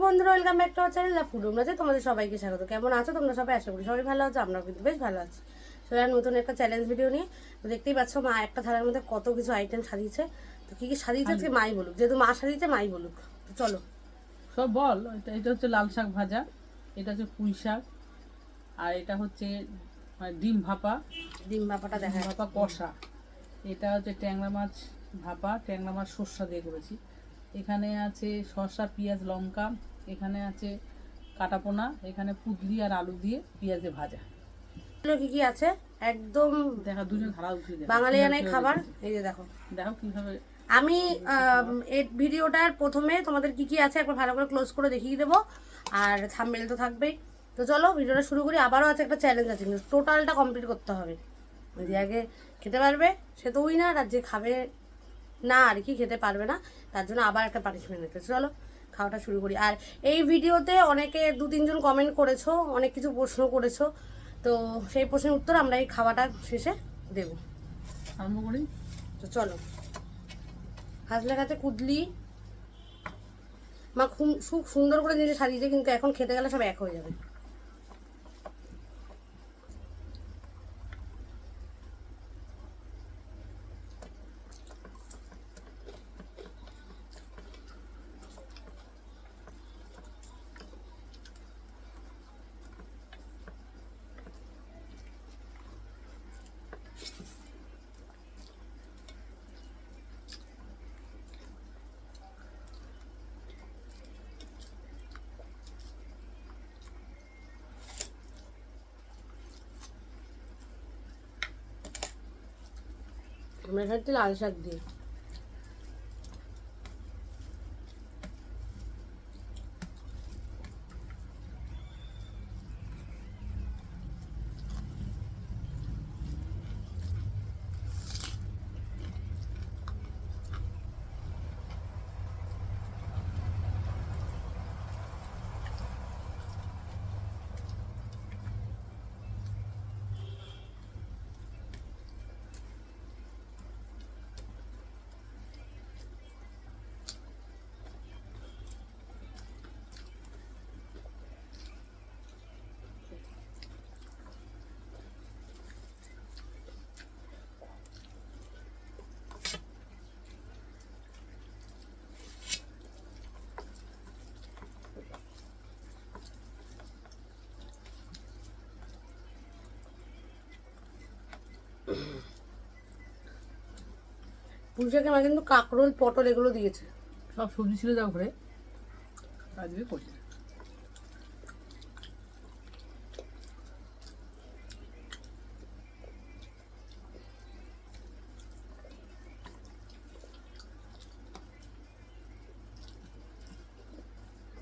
বন্ধুরা, welcome back to our channel the food রুমে। তোমাদের সবাইকে স্বাগত। কেমন আছো তোমরা সবাই? আশা করি সবাই ভালো আছো, আমরাও কিন্তু বেশ ভালো আছি। চলে নতুন একটা চ্যালেঞ্জ ভিডিও নিয়ে। তো দেখতেই পাচ্ছ মা একটা থালার মধ্যে কত কিছু আইটেম সাজিয়েছে। তো কী কী সাজিয়েছে আজকে মাই বলুক, যেহেতু মা সাজিয়েছে মাই বলুক। তো চলো সব বল। এটা হচ্ছে লাল শাক ভাজা, এটা হচ্ছে পুঁই শাক, আর এটা হচ্ছে ডিম ভাপা, ডিম ভাপাটা ডিম দেখা। ভাপা কষা, এটা হচ্ছে ট্যাংরা মাছ ভাপা, ট্যাংরা মাছ সর্ষা দিয়ে করেছি। এখানে আছে শসা, পেঁয়াজ, লঙ্কা, এখানে আছে কাটাপোনা, এখানে পুদলি আর আলু দিয়ে পেঁয়াজে ভাজা। কি কি আছে একদম দেখা দুজন ধারা উঠিয়ে দেয় বাঙালিয়ানাই খাবার। এই যে দেখো, দেখো কিভাবে আমি এই ভিডিওটার প্রথমে তোমাদের কি কি আছে একবার ভালো করে ক্লোজ করে দেখিয়ে দেবো, আর থাম্বনেল তো থাকবেই। তো চলো ভিডিওটা শুরু করি। আবারও আছে একটা চ্যালেঞ্জ আছে, কিন্তু টোটালটা কমপ্লিট করতে হবে। যে আগে খেতে পারবে সে তো উইনার, আর যে খাবে না আর কি খেতে পারবে না তার জন্য আবার একটা পানিশমেন্ট নিতে। চলো খাওয়াটা শুরু করি। আর এই ভিডিওতে অনেকে 2-3 জন কমেন্ট করেছো, অনেক কিছু প্রশ্ন করেছো, তো সেই প্রশ্নের উত্তর আমরা এই খাওয়াটা শেষে দেবো। আরম্ভ করি। তো চলো, হাজলে কাছে কুদলি মা খুব সুন্দর করে নিজে সাজিয়েছে, কিন্তু এখন খেতে গেলে সব এক হয়ে যাবে। আমরা খাচ্ছি লাল শাক দিয়ে। পুঁইশাকে মা কিন্তু কাঁকরোল, পটল এগুলো দিয়েছে। সব সবজি ছিল যা ঘরে আজকে করছি।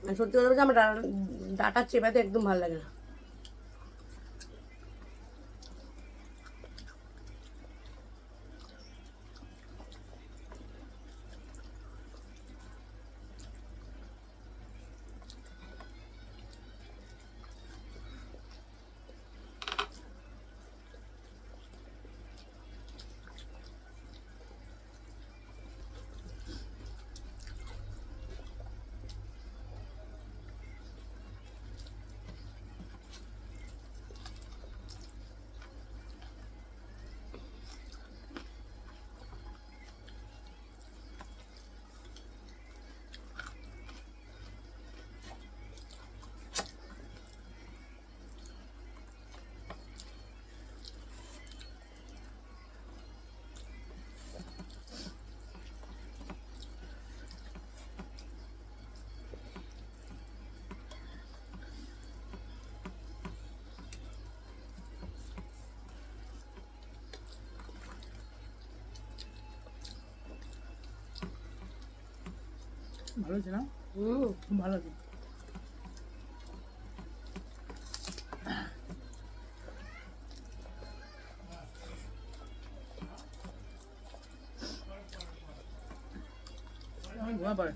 আর সত্যি কথা বলছি আমার ডাটা চেপাতে একদম ভালো লাগে না। ভালো হয়েছে না? ভালো আছে। ঘুমা পারে।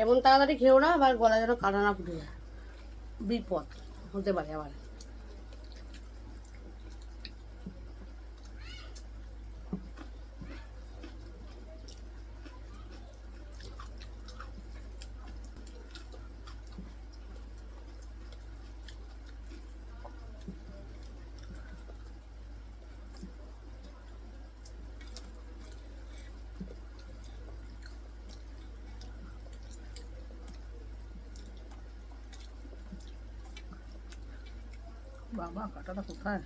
এমন তাড়াতাড়ি খেও না, আবার গলা যেন কাটা না ফুটে যায়, বিপদ হতে পারে আবার। বাবা কাটাটা কোথায়?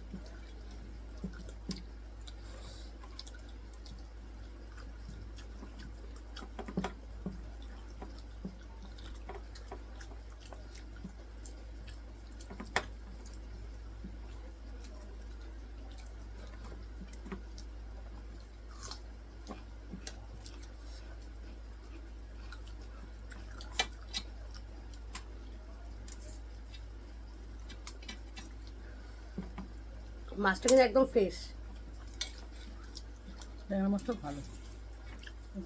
মাছটা কিন্তু একদম ফ্রেশ। ট্যাংরা মাছটা ভালো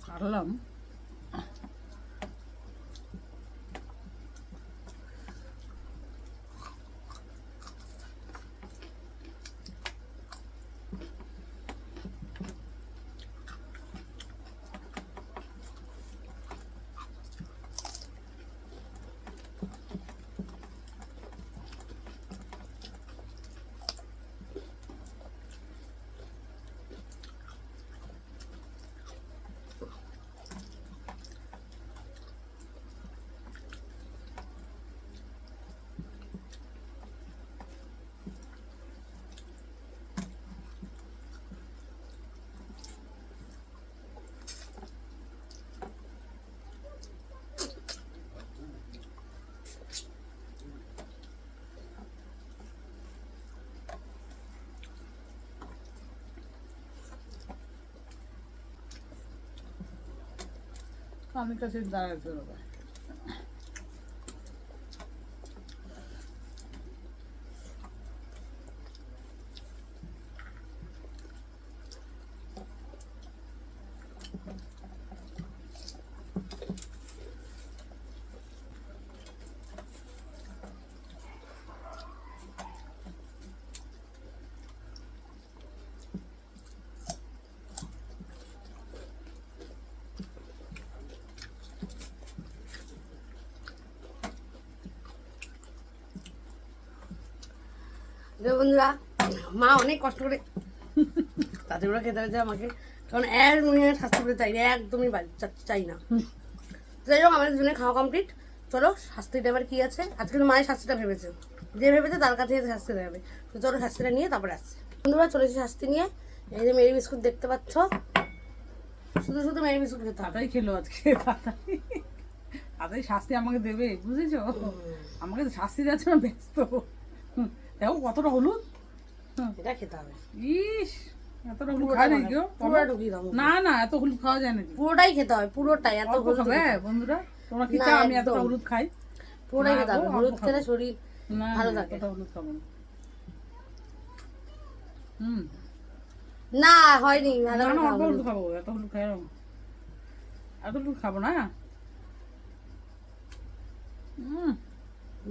কাটলাম। আমি কাছে দাঁড়াতে হবে। বন্ধুরা, মা অনেক কষ্ট করে তাতে ওরা খেতে হয়েছে আমাকে, কারণ শাস্তি পেতে চাই না, একদমই চাই না। যাই হোক, আমাদের দুজনে খাওয়া কমপ্লিট। চলো শাস্তিটা এবার কি আছে, আজকে তো মায়ের শাস্তিটা ভেবেছে, যে ভেবেছে তার কাছে শাস্তি দেবে। তো চলো শাস্তিটা নিয়ে তারপরে আসছে। বন্ধুরা চলেছি শাস্তি নিয়ে। এই যে মেরি বিস্কুট দেখতে পাচ্ছ, শুধু শুধু মেরি বিস্কুট খেতে হবে। তাতাই খেলো আজকে, তাতাই শাস্তি আমাকে দেবে, বুঝেছো? আমাকে শাস্তি দেওয়ার জন্য ব্যস্ত। দেখো কতটা হলুদ, এটা খেতে হবে। ইস, এতটা হলুদ খায় নাকি কেউ? পুরোটা ঢুকিয়ে দাও। না না, এত হলুদ খাওয়া যায় নাকি? পুরোটাই খেতে হবে, পুরোটাই। এত হলুদ খাবে বন্ধুরা? তোমরা কি চাও আমি এতটা হলুদ খাই? পুরোটাই খেতে হবে, হলুদ খেলে শরীর ভালো থাকে। এতটা হলুদ খাবো না। না হয়নি, ভালো না অল্প হলুদ খাবো, এত হলুদ খাই, এত হলুদ খাবো না।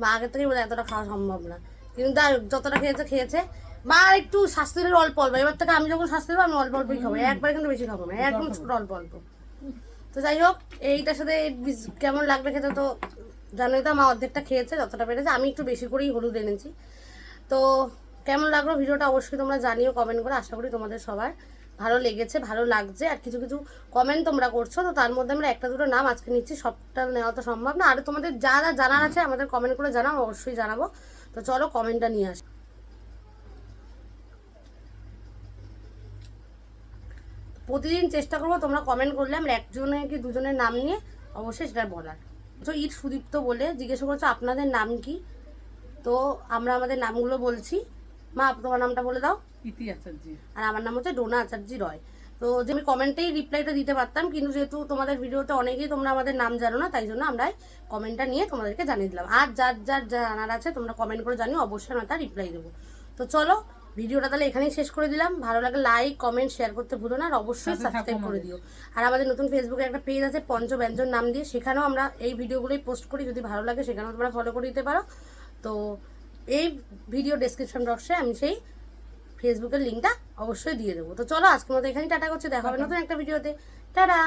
মা আগের থেকেই বলে এতটা খাওয়া সম্ভব না, কিন্তু আর যতটা খেয়েছে। মা একটু শাস্তি দিলে অল্প অল্প, এবার থেকে আমি যখন শাস্তি দেবো আমি অল্প অল্পই খাবো, একবার কিন্তু বেশি খাবো না, একদম ছোট অল্প অল্প। তো যাই হোক, এইটার সাথে কেমন লাগবে খেতে তো জানোই তো। মা অর্ধেকটা খেয়েছে, যতটা পেরেছে। আমি একটু বেশি করেই হলুদ এনেছি। তো কেমন লাগলো ভিডিওটা অবশ্যই তোমরা জানিও কমেন্ট করে। আশা করি তোমাদের সবার ভালো লেগেছে, ভালো লাগছে। আর কিছু কিছু কমেন্ট তোমরা করছো, তো তার মধ্যে আমরা একটা দুটো নাম আজকে নিচ্ছি, সবটা নেওয়া তো সম্ভব না। আর তোমাদের যা যা জানার আছে আমাদের কমেন্ট করে জানাও, অবশ্যই জানাবো। তো চলো কমেন্টটা নিয়ে আসি। প্রতিদিন চেষ্টা করবো তোমরা কমেন্ট করলে আমরা একজনের কি দুজনের নাম নিয়ে অবশ্যই সেটা বলার। তো ঈদ সুদীপ্ত বলে জিজ্ঞাসা করছো আপনাদের নাম কি, তো আমরা আমাদের নামগুলো বলছি। মা তোমার নামটা বলে দাও। ইতি আচার্যি। আর আমার নাম হচ্ছে ডোনা আচার্যি রয়। তো যে আমি কমেন্টেই রিপ্লাইটা দিতে পারতাম, কিন্তু যেহেতু তোমাদের ভিডিওতে অনেকেই তোমরা আমাদের নাম জানো না, তাই জন্য আমরা কমেন্টটা নিয়ে তোমাদেরকে জানিয়ে দিলাম। আর যার যার জানার আছে তোমরা কমেন্ট করে জানিও, অবশ্যই আমরা তার রিপ্লাই দেবো। তো চলো ভিডিওটা তাহলে এখানেই শেষ করে দিলাম। ভালো লাগে লাইক কমেন্ট শেয়ার করতে ভুলো না, আর অবশ্যই সাথে থাকো সাবস্ক্রাইব করে আমাদের। দিও। আর আমাদের নতুন ফেসবুকে একটা পেজ আছে পঞ্চব্যঞ্জন নাম দিয়ে, সেখানেও আমরা এই ভিডিওগুলোই পোস্ট করি, যদি ভালো লাগে সেখানেও তোমরা ফলো করে দিতে পারো। তো এই ভিডিও ডেসক্রিপশন বক্সে আমি সেই ফেসবুকের লিঙ্কটা অবশ্যই দিয়ে দেবো। তো চলো আজকের মতো এখানেই টাটা করছি, দেখা হবে নতুন একটা ভিডিওতে। টাটা।